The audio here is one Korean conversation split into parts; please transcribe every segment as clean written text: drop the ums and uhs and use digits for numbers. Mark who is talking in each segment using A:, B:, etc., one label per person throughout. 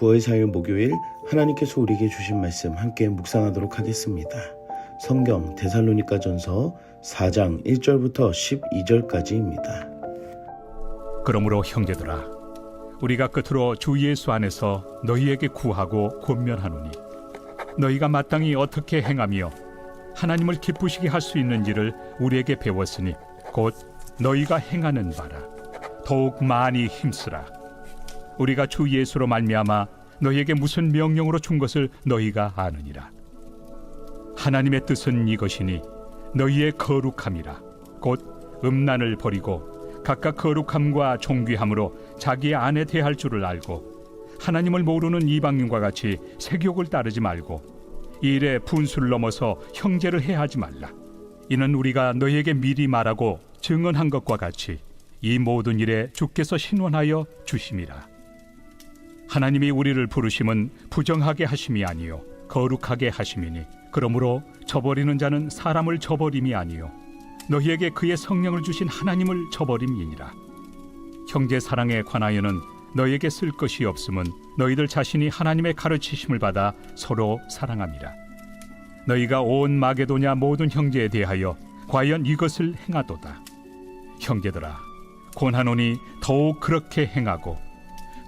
A: 9월 4일 목요일 하나님께서 우리에게 주신 말씀 함께 묵상하도록 하겠습니다. 성경 데살로니가전서 4장 1절부터 12절까지입니다.
B: 그러므로 형제들아, 우리가 끝으로 주 예수 안에서 너희에게 구하고 권면하노니 너희가 마땅히 어떻게 행하며 하나님을 기쁘시게 할 수 있는지를 우리에게 배웠으니 곧 너희가 행하는 바라. 더욱 많이 힘쓰라. 우리가 주 예수로 말미암아 너희에게 무슨 명령으로 준 것을 너희가 아느니라. 하나님의 뜻은 이것이니 너희의 거룩함이라. 곧 음란을 버리고 각각 거룩함과 존귀함으로 자기 안에 대할 줄을 알고 하나님을 모르는 이방인과 같이 세욕을 따르지 말고 이 일에 분수를 넘어서 형제를 해하지 말라. 이는 우리가 너희에게 미리 말하고 증언한 것과 같이 이 모든 일에 주께서 신원하여 주심이라. 하나님이 우리를 부르심은 부정하게 하심이 아니요 거룩하게 하심이니 그러므로 저버리는 자는 사람을 저버림이 아니요 너희에게 그의 성령을 주신 하나님을 저버림이니라. 형제 사랑에 관하여는 너희에게 쓸 것이 없음은 너희들 자신이 하나님의 가르치심을 받아 서로 사랑함이라. 너희가 온 마게도냐 모든 형제에 대하여 과연 이것을 행하도다. 형제들아, 권하노니 더욱 그렇게 행하고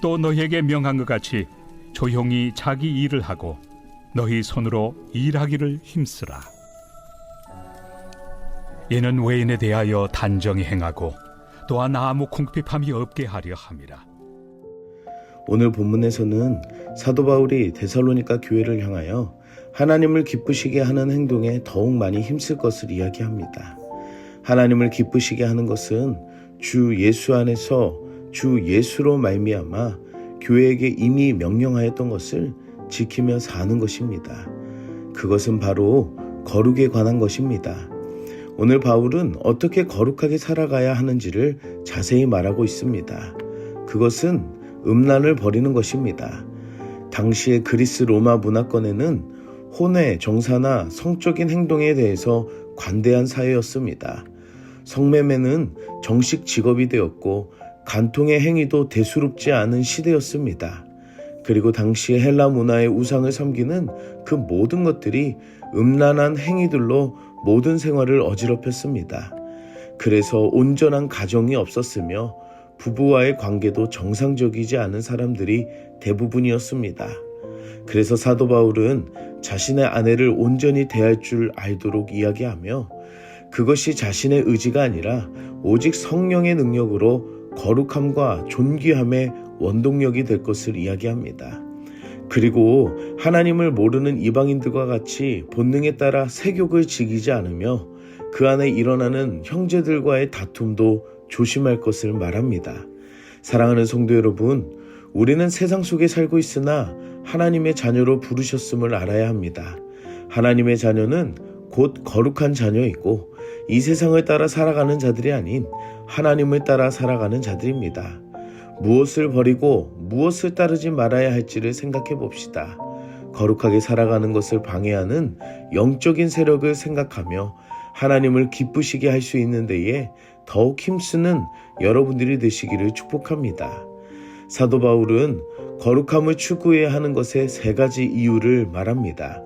B: 또 너희에게 명한 것 같이 조용히 자기 일을 하고 너희 손으로 일하기를 힘쓰라. 이는 외인에 대하여 단정히 행하고 또한 아무 궁핍함이 없게 하려 함이라.
A: 오늘 본문에서는 사도 바울이 데살로니가 교회를 향하여 하나님을 기쁘시게 하는 행동에 더욱 많이 힘쓸 것을 이야기합니다. 하나님을 기쁘시게 하는 것은 주 예수 안에서 주 예수로 말미암아 교회에게 이미 명령하였던 것을 지키며 사는 것입니다. 그것은 바로 거룩에 관한 것입니다. 오늘 바울은 어떻게 거룩하게 살아가야 하는지를 자세히 말하고 있습니다. 그것은 음란을 버리는 것입니다. 당시의 그리스 로마 문화권에는 혼외, 정사나 성적인 행동에 대해서 관대한 사회였습니다. 성매매는 정식 직업이 되었고 간통의 행위도 대수롭지 않은 시대였습니다. 그리고 당시의 헬라 문화의 우상을 섬기는 그 모든 것들이 음란한 행위들로 모든 생활을 어지럽혔습니다. 그래서 온전한 가정이 없었으며 부부와의 관계도 정상적이지 않은 사람들이 대부분이었습니다. 그래서 사도 바울은 자신의 아내를 온전히 대할 줄 알도록 이야기하며 그것이 자신의 의지가 아니라 오직 성령의 능력으로 거룩함과 존귀함의 원동력이 될 것을 이야기합니다. 그리고 하나님을 모르는 이방인들과 같이 본능에 따라 세욕을 지키지 않으며 그 안에 일어나는 형제들과의 다툼도 조심할 것을 말합니다. 사랑하는 성도 여러분, 우리는 세상 속에 살고 있으나 하나님의 자녀로 부르셨음을 알아야 합니다. 하나님의 자녀는 곧 거룩한 자녀이고 이 세상을 따라 살아가는 자들이 아닌 하나님을 따라 살아가는 자들입니다. 무엇을 버리고 무엇을 따르지 말아야 할지를 생각해 봅시다. 거룩하게 살아가는 것을 방해하는 영적인 세력을 생각하며 하나님을 기쁘시게 할 수 있는 데에 더욱 힘쓰는 여러분들이 되시기를 축복합니다. 사도 바울은 거룩함을 추구해야 하는 것의 3가지 이유를 말합니다.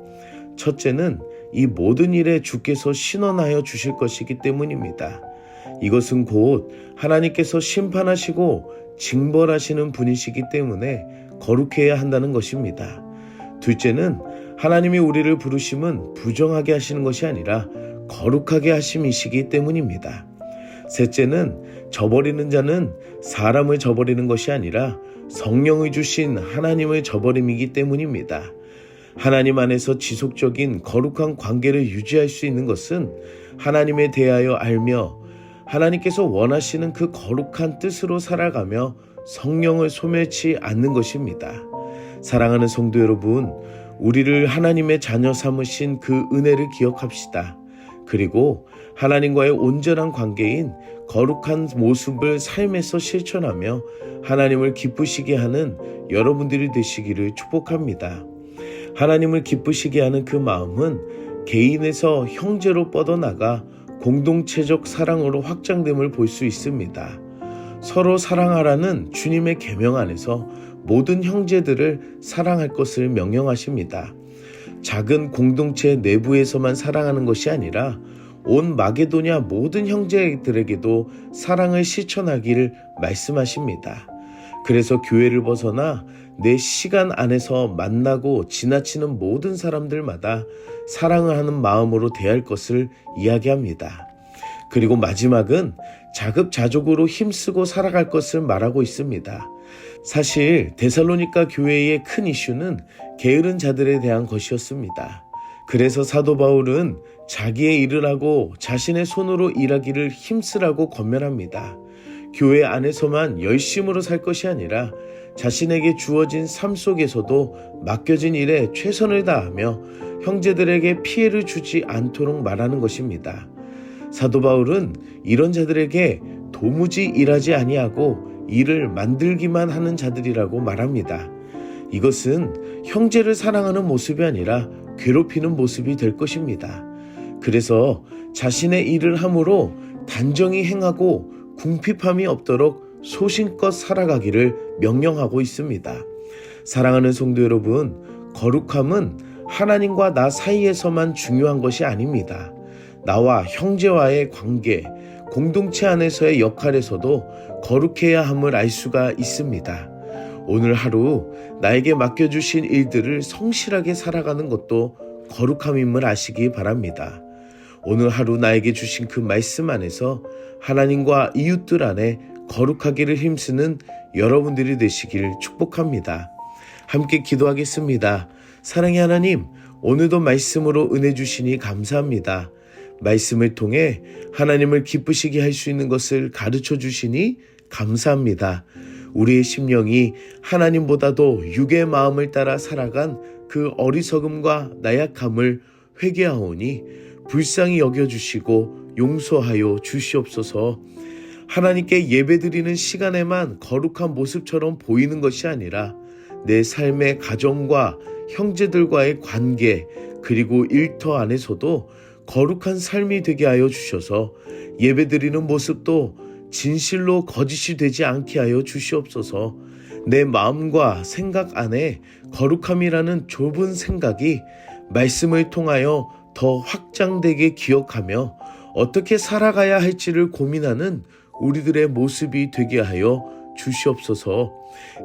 A: 첫째는 이 모든 일에 주께서 신원하여 주실 것이기 때문입니다. 이것은 곧 하나님께서 심판하시고 징벌하시는 분이시기 때문에 거룩해야 한다는 것입니다. 둘째는 하나님이 우리를 부르심은 부정하게 하시는 것이 아니라 거룩하게 하심이시기 때문입니다. 셋째는 저버리는 자는 사람을 저버리는 것이 아니라 성령을 주신 하나님을 저버림이기 때문입니다. 하나님 안에서 지속적인 거룩한 관계를 유지할 수 있는 것은 하나님에 대하여 알며 하나님께서 원하시는 그 거룩한 뜻으로 살아가며 성령을 소멸치 않는 것입니다. 사랑하는 성도 여러분, 우리를 하나님의 자녀 삼으신 그 은혜를 기억합시다. 그리고 하나님과의 온전한 관계인 거룩한 모습을 삶에서 실천하며 하나님을 기쁘시게 하는 여러분들이 되시기를 축복합니다. 하나님을 기쁘시게 하는 그 마음은 개인에서 형제로 뻗어나가 공동체적 사랑으로 확장됨을 볼 수 있습니다. 서로 사랑하라는 주님의 계명 안에서 모든 형제들을 사랑할 것을 명령하십니다. 작은 공동체 내부에서만 사랑하는 것이 아니라 온 마게도냐 모든 형제들에게도 사랑을 실천하기를 말씀하십니다. 그래서 교회를 벗어나 내 시간 안에서 만나고 지나치는 모든 사람들마다 사랑을 하는 마음으로 대할 것을 이야기합니다. 그리고 마지막은 자급자족으로 힘쓰고 살아갈 것을 말하고 있습니다. 사실 데살로니가 교회의 큰 이슈는 게으른 자들에 대한 것이었습니다. 그래서 사도 바울은 자기의 일을 하고 자신의 손으로 일하기를 힘쓰라고 권면합니다. 교회 안에서만 열심으로 살 것이 아니라 자신에게 주어진 삶 속에서도 맡겨진 일에 최선을 다하며 형제들에게 피해를 주지 않도록 말하는 것입니다. 사도 바울은 이런 자들에게 도무지 일하지 아니하고 일을 만들기만 하는 자들이라고 말합니다. 이것은 형제를 사랑하는 모습이 아니라 괴롭히는 모습이 될 것입니다. 그래서 자신의 일을 함으로 단정히 행하고 궁핍함이 없도록 소신껏 살아가기를 명령하고 있습니다. 사랑하는 성도 여러분, 거룩함은 하나님과 나 사이에서만 중요한 것이 아닙니다. 나와 형제와의 관계, 공동체 안에서의 역할에서도 거룩해야 함을 알 수가 있습니다. 오늘 하루 나에게 맡겨주신 일들을 성실하게 살아가는 것도 거룩함임을 아시기 바랍니다. 오늘 하루 나에게 주신 그 말씀 안에서 하나님과 이웃들 안에 거룩하기를 힘쓰는 여러분들이 되시길 축복합니다. 함께 기도하겠습니다. 사랑의 하나님, 오늘도 말씀으로 은혜 주시니 감사합니다. 말씀을 통해 하나님을 기쁘시게 할 수 있는 것을 가르쳐 주시니 감사합니다. 우리의 심령이 하나님보다도 육의 마음을 따라 살아간 그 어리석음과 나약함을 회개하오니 불쌍히 여겨주시고 용서하여 주시옵소서. 하나님께 예배드리는 시간에만 거룩한 모습처럼 보이는 것이 아니라 내 삶의 가정과 형제들과의 관계 그리고 일터 안에서도 거룩한 삶이 되게 하여 주셔서 예배드리는 모습도 진실로 거짓이 되지 않게 하여 주시옵소서. 내 마음과 생각 안에 거룩함이라는 좁은 생각이 말씀을 통하여 더 확장되게 기억하며 어떻게 살아가야 할지를 고민하는 우리들의 모습이 되게 하여 주시옵소서.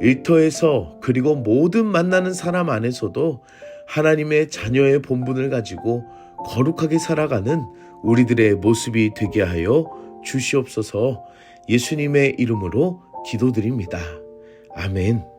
A: 일터에서 그리고 모든 만나는 사람 안에서도 하나님의 자녀의 본분을 가지고 거룩하게 살아가는 우리들의 모습이 되게 하여 주시옵소서. 예수님의 이름으로 기도드립니다. 아멘.